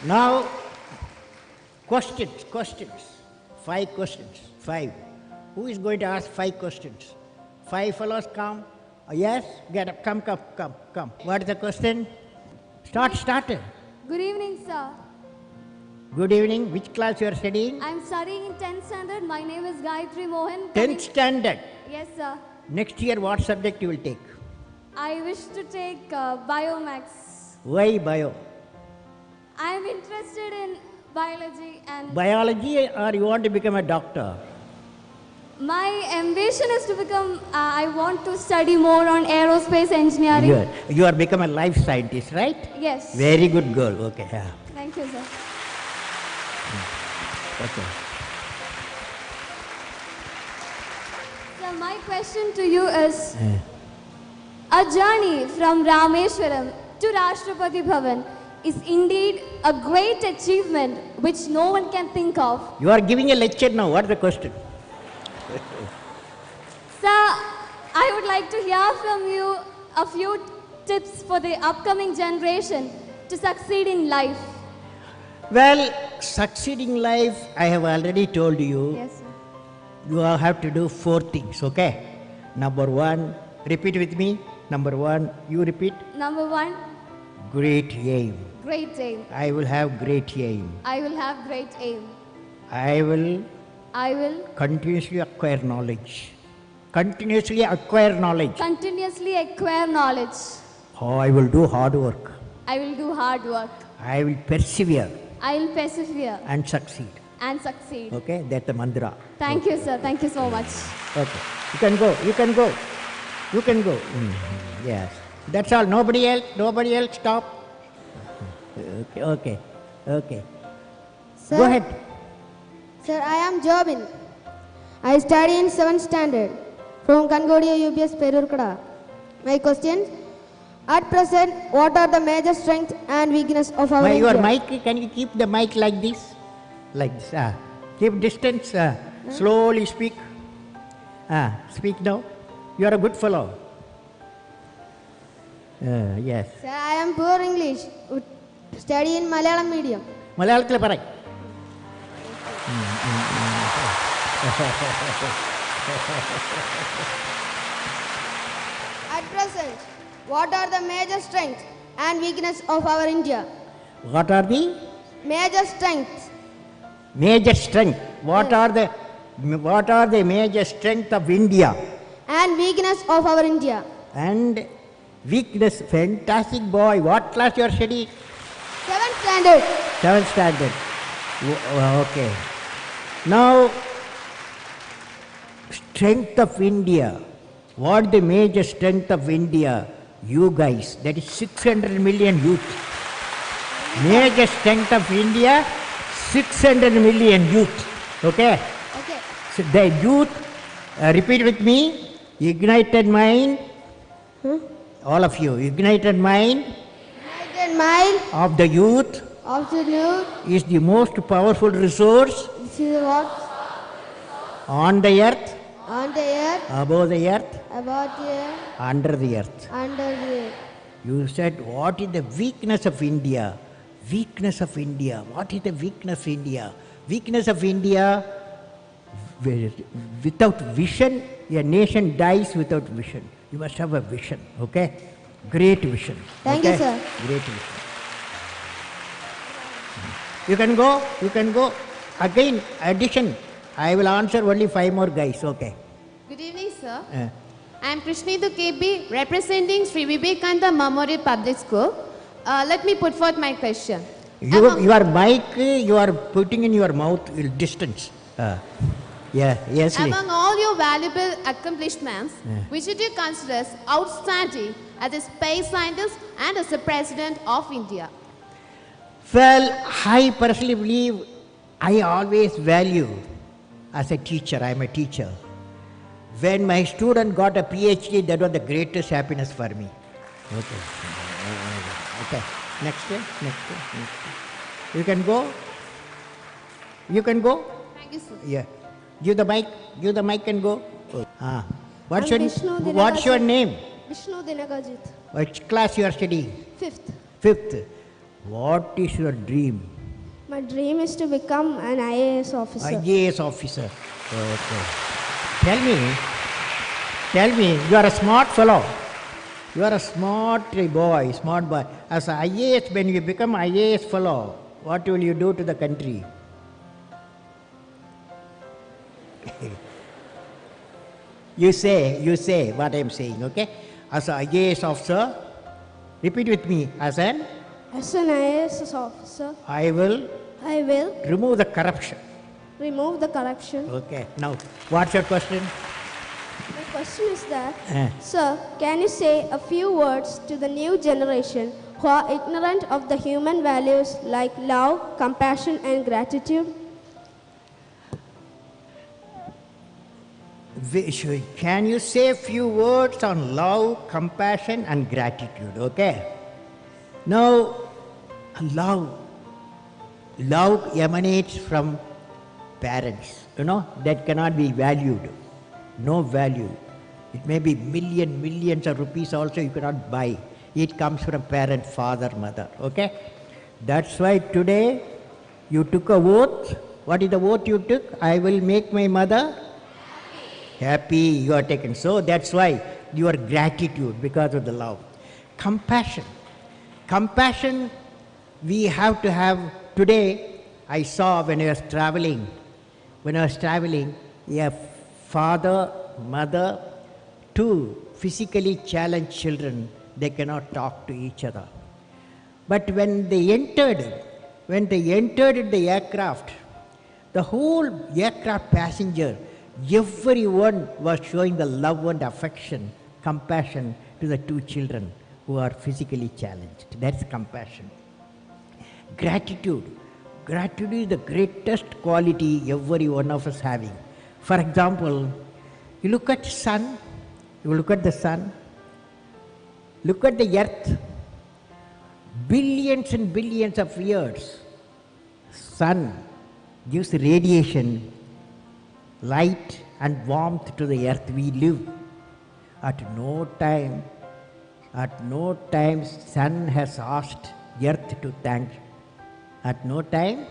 Now, questions. 5 questions. 5. Who is going to ask 5 questions? 5 fellows come. Yes? Get up. Come. What is the question? Start. Good evening, sir. Good evening. Which class you are studying? I'm studying in 10th standard. My name is Gayatri Mohan. 10th standard. Yes, sir. Next year, what subject you will take? I wish to take Biomax. Why bio? I'm interested in biology and Biology, or you want to become a doctor? my ambition is to become, I want to study more on aerospace engineering. You are become a life scientist, right? Yes. Very good girl. Okay. Yeah. Thank you, sir. Okay. So my question to you is, a journey from Rameshwaram to Rashtrapati Bhavan is indeed a great achievement which no one can think of. You are giving a lecture now. What is the question? Sir, I would like to hear from you a few tips for the upcoming generation to succeed in life. Well, succeeding life, I have already told you. Yes, sir. You have to do 4 things, okay? Number 1, repeat with me. Number 1, you repeat. Number 1, Great aim. great aim. I will have great aim. I will have great aim. I will I will continuously acquire knowledge. Continuously acquire knowledge. continuously acquire knowledge. Oh, I will do hard work. I will do hard work. I will persevere I will persevere and succeed. and succeed. Okay, that's the mantra. Thank you, sir. Thank you so much. Okay, you can go. Yes, that's all. Nobody else. Stop. Okay. Sir, Go ahead. Sir, I am Jobin. I study in 7th standard from Kangodia UPS Perurkada. My question: at present, what are the major strengths and weakness of our Your India? mic, can you keep the mic like this? Like this. Keep distance. Slowly speak. Speak now. You are a good fellow. Yes. Sir, I am poor English. Study in Malayalam medium. മലയാളത്തിൽ പറ. At present, what are the major strengths and weakness of our India? What are the Major strengths major strength? What are the major strength of India? and weakness of our India. And weakness. Fantastic boy. What class you are studying? 7th standard. 7th standard. Okay. Now, strength of India. What the major strength of India? You guys. That is 600 million youth. Major strength of India, 600 million youth. Okay? Okay. So the youth, repeat with me. Ignited mind. All of you. Ignited mind United mind of the youth of the youth. is the most powerful resource This is what on the earth, on the earth, above the earth, about the earth, under the earth. under the earth. You said, what is the weakness of India? Weakness of India. What is the weakness of India? Weakness of India, without vision, a nation dies without vision. You must have a vision, okay? Great vision. Thank you, okay? sir. Great vision. You can go. Again, addition. I will answer only 5 more guys, okay? Good evening, sir. Uh, I am Krishnidhu KB, representing Sri Vivekananda Memorial Public School. Let me put forth my question. your mic, you are putting in your mouth distance. Yes. Among all your valuable accomplishments, which do you consider as outstanding as a space scientist and as a president of India? Well, I personally believe I always value as a teacher. I am a teacher. When my student got a PhD, that was the greatest happiness for me. Okay. Next year. You can go. Thank you, sir. Yeah. Give the mic and go. What's I'm your Vishnu What's your Dinakajit. name? Vishnu Dinakajit. Which class you are studying? 5th. 5th. What is your dream? My dream is to become an IAS officer. IAS officer. Okay. Tell me, you are a smart fellow. You are a smart boy. As an IAS, when you become IAS fellow, what will you do to the country? You say what I am saying, okay? As an IAS officer, repeat with me, As an IAS officer, I will remove the corruption. remove the corruption. Okay, now, what's your question? My question is that, Eh. sir, can you say a few words to the new generation who are ignorant of the human values like love, compassion, and gratitude? Can you say a few words on love, compassion, and gratitude? Okay. Now, love emanates from parents. That cannot be valued. No value. It may be millions of rupees also you cannot buy. It comes from parent, father, mother. Okay. That's why today you took a oath. What is the oath you took? I will make my mother happy. You are taken. So that's why your gratitude, because of the love. Compassion, we have to have. Today I saw when I was traveling, a father, mother, two physically challenged children, they cannot talk to each other. But when they entered the aircraft, the whole aircraft passenger, everyone was showing the love and affection, compassion to the two children who are physically challenged. That's compassion. Gratitude is the greatest quality every one of us having. For example, you look at the sun, look at the earth, billions and billions of years. Sun gives radiation, light and warmth to the earth we live. At no time sun has asked earth to thank. At no time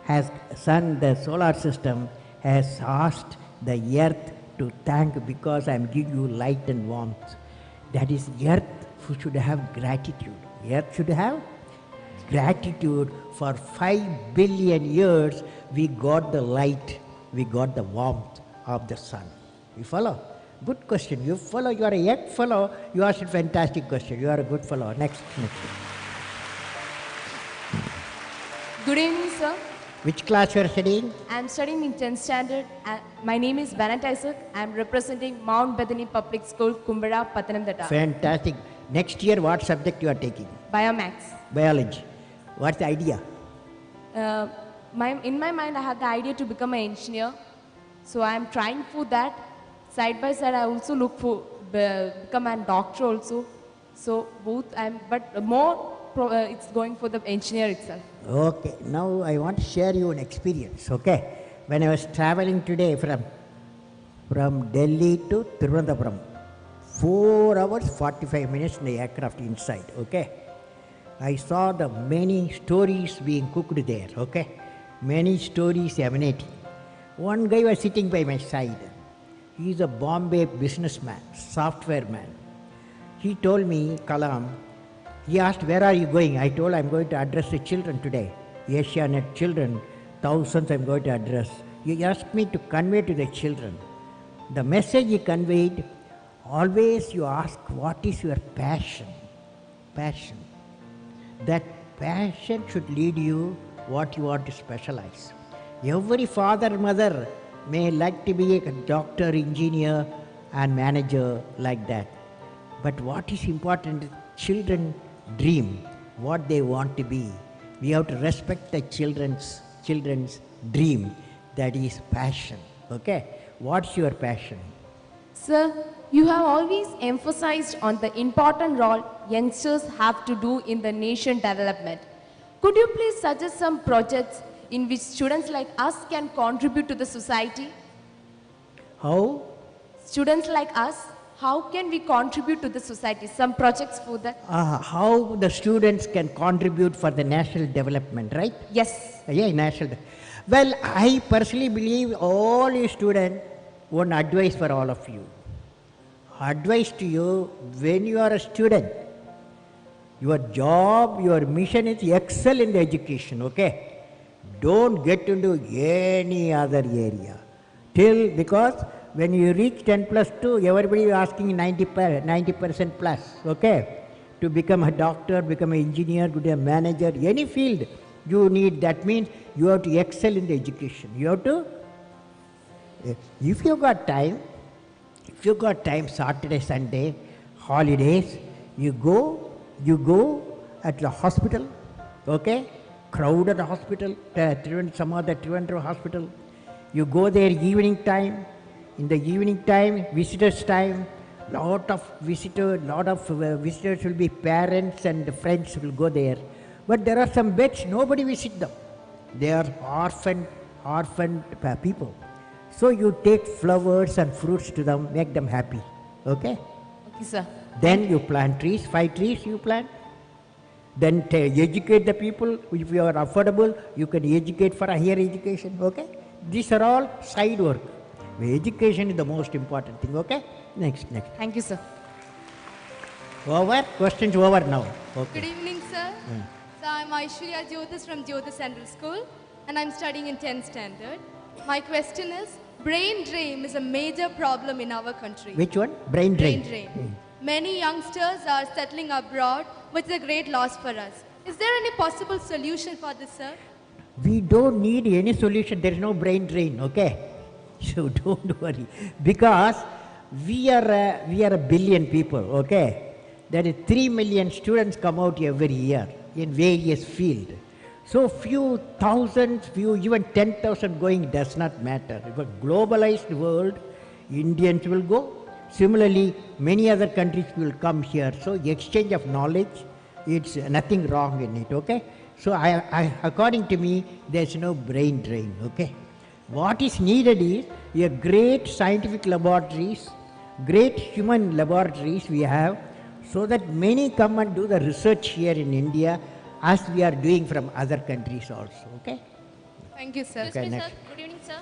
the solar system has asked the earth to thank because I am giving you light and warmth. That is, earth should have gratitude. Earth should have gratitude. For 5 billion years we got the light, we got the warmth of the sun. You follow? Good question. You follow. You are a young fellow. You asked a fantastic question. You are a good fellow. Next. Good evening, sir. Which class you are studying? I am studying in 10th standard. My name is Bennett Isaac. I am representing Mount Bethany Public School, Kumbara, Pathanamthitta. Fantastic. Next year, what subject you are taking? Biomax. Biology. What's the idea? In my mind, I had the idea to become an engineer. So I am trying for that. Side by side, I also look for become a doctor also. So both, it's going for the engineer itself. Okay. Now I want to share you an experience. Okay. When I was traveling today from Delhi to Thiruvananthapuram, 4 hours 45 minutes in the aircraft inside. Okay. I saw the many stories being cooked there. Okay. Many stories emanating. One guy was sitting by my side. He is a Bombay businessman, software man. He told me, Kalam, he asked, where are you going? I told, I'm going to address the children today. Asianet children, thousands I'm going to address. He asked me to convey to the children. The message he conveyed, always you ask, what is your passion? Passion. That passion should lead you what you want to specialize. Every father, mother may like to be a doctor, engineer and manager like that. But what is important is children dream what they want to be. We have to respect the children's dream. That is passion. Okay? What's your passion? Sir, you have always emphasized on the important role youngsters have to do in the nation development. Could you please suggest some projects in which students like us can contribute to the society? How? Students like us, how can we contribute to the society? Some projects for that? How the students can contribute for the national development, right? Yes. Yeah, national. Well, I personally believe all you students, one advice for all of you. Advice to you, when you are a student, your job, your mission is excel in the education, okay? Don't get into any other area. Because when you reach 10 plus 2, everybody is asking 90% plus, okay? To become a doctor, become an engineer, become a manager, any field you need. That means you have to excel in the education. You have to, if you got time, Saturday, Sunday, holidays, you go at the hospital, okay? Crowded hospital, some other Trivandrum hospital. You go there evening time. In the evening time, visitors time, lot of visitors will be parents and friends will go there. But there are some beds, nobody visit them. They are orphaned people. So you take flowers and fruits to them, make them happy, okay? Okay, sir. Then you plant trees, 5 trees you plant. Then educate the people. If you are affordable, you can educate for a higher education, okay? These are all side work. Education is the most important thing, okay? Next. Thank you, sir. Over? Questions over now. Okay. Good evening, sir. So I'm Aishwarya Jyotis from Jyotis Central School, and I'm studying in 10th standard. My question is, brain drain is a major problem in our country. Which one? Brain drain. Brain drain. Many youngsters are settling abroad, which is a great loss for us. Is there any possible solution for this, sir? We don't need any solution. There is no brain drain, okay? So don't worry. Because we are a billion people, okay? There is 3 million students come out every year in various fields. So few thousands, even 10,000 going does not matter. If a globalized world, Indians will go. Similarly, many other countries will come here. So exchange of knowledge, it's nothing wrong in it, okay? So according to me, there's no brain drain, okay? What is needed is a great scientific laboratories, great human laboratories we have, so that many come and do the research here in India as we are doing from other countries also, okay? Thank you, sir. Okay, Excuse me, next. sir. Good evening, sir.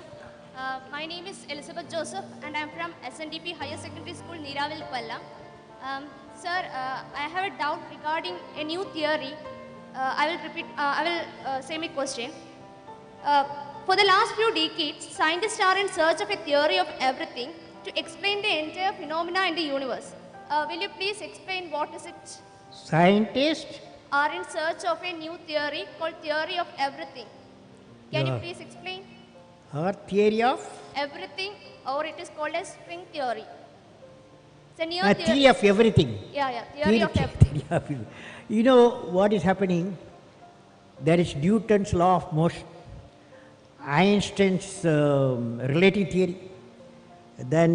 My name is Elizabeth Joseph, and I'm from SNDP Higher Secondary School, Neeravil, Palla. Sir, I have a doubt regarding a new theory. I will say my question. For the last few decades, scientists are in search of a theory of everything to explain the entire phenomena in the universe. Will you please explain what is it? Scientists Are in search of a new theory called theory of everything. Can you Yeah. please explain? or theory of Everything, or it is called as string theory. It's a new theory of everything. Yeah, theory of everything. Theory of everything. You know what is happening? There is Newton's law of motion, Einstein's relative theory, then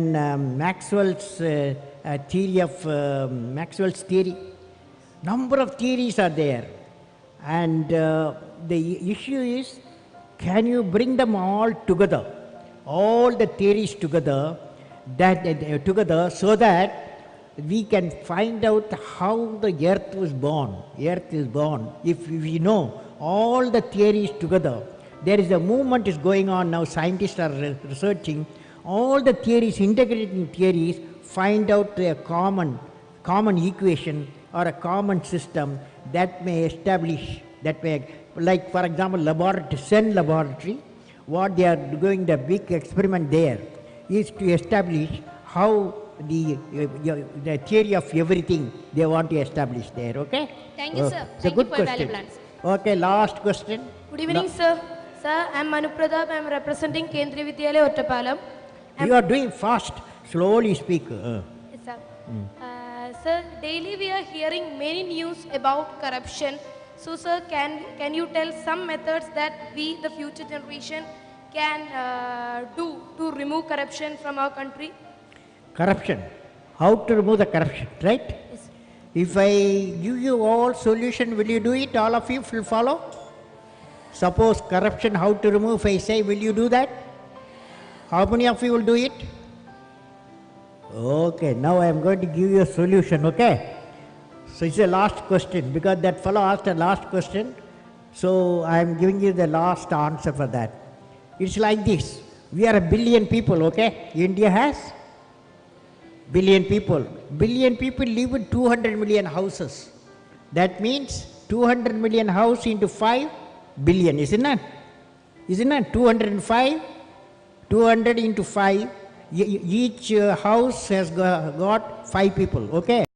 Maxwell's theory of Maxwell's theory. Number of theories are there, and the issue is, can you bring them all together, all the theories together, together, so that we can find out how the earth was born. Earth is born. If we know all the theories together, there is a movement is going on now. Scientists are researching all the theories, integrating theories, find out a common equation or a common system that may establish, that may, like for example, CERN laboratory, what they are doing, the big experiment there is to establish how the theory of everything they want to establish there, okay? Thank you, sir. It's a Thank good you for your question. valuable answer. Okay, last question. Good evening, sir. Sir, I am Manu Pradap. I am representing Kendriya Vidyalaya, Ottapalam. You are doing fast, slowly speak. Yes, sir. Sir, daily we are hearing many news about corruption. So, sir, can you tell some methods that we, the future generation, can do to remove corruption from our country? Corruption. How to remove the corruption, right? Yes. If I give you all solution, will you do it? All of you will follow? Suppose corruption, how to remove, if I say, will you do that? How many of you will do it? Okay, now I am going to give you a solution, okay? So it's the last question because that fellow asked a last question. So I am giving you the last answer for that. It's like this. We are a billion people, okay? India has billion people. Billion people live in 200 million houses. That means 200 million house into 5 billion, isn't it? Isn't it? 205, 200 into 5. Each house has got 5 people, okay?